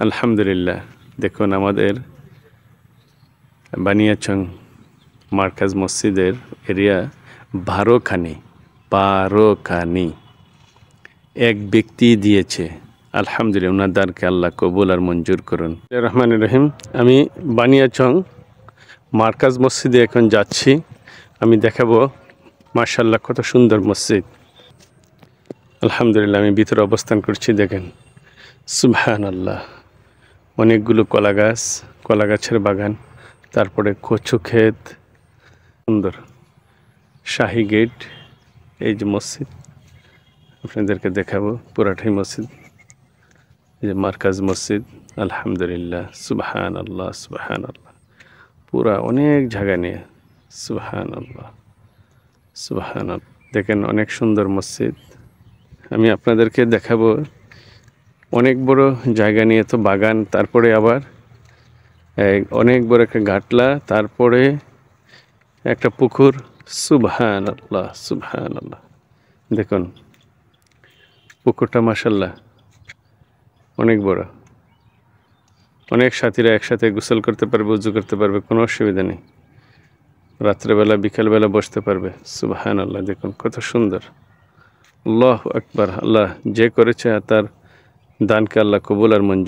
আলহামদুলিল্লাহ, দেখুন আমাদের বানিয়াচং মার্কাজ মসজিদের এরিয়া 12খানি এক ব্যক্তি দিয়েছে। আলহামদুলিল্লাহ, ওনার দ্বারকে আল্লাহ কবুল আর মঞ্জুর করুন। রহমান রহিম। আমি বানিয়াচং মার্কাজ মসজিদে এখন যাচ্ছি। আমি দেখাবো মাশাআল্লাহ কত সুন্দর মসজিদ। আলহামদুলিল্লাহ, আমি ভিতরে অবস্থান করছি। দেখেন সুবহানাল্লাহ, অনেকগুলো কলা গাছের বাগান, তারপরে কচু ক্ষেত, সুন্দর শাহী গেট। এই যে মসজিদ আপনাদেরকে দেখাবো, পুরাটাই মসজিদ। এই যে মার্কাজ মসজিদ। আলহামদুলিল্লাহ, সুবহানাল্লাহ সুবহানাল্লাহ, পুরা অনেক জায়গা নিয়ে। সুবহানাল্লাহ সুবহানাল্লাহ, দেখেন অনেক সুন্দর মসজিদ। আমি আপনাদেরকে দেখাবো অনেক বড় জায়গা নিয়ে তো বাগান, তারপরে আবার অনেক বড় একটা ঘাটলা, তারপরে একটা পুকুর। সুবহানাল্লাহ সুবহানাল্লাহ, দেখুন পুকুরটা মাশাআল্লাহ অনেক বড়। অনেক সাথীরা একসাথে গোসল করতে পারবে, উজু করতে পারবে, কোনো অসুবিধা নেই। রাত্রেবেলা বিকালবেলা বসতে পারবে। সুবহানাল্লাহ, দেখুন কত সুন্দর। আল্লাহু আকবার। আল্লাহ যে করেছে তার দানকে আল্লাহ কবুল আর মঞ্জুর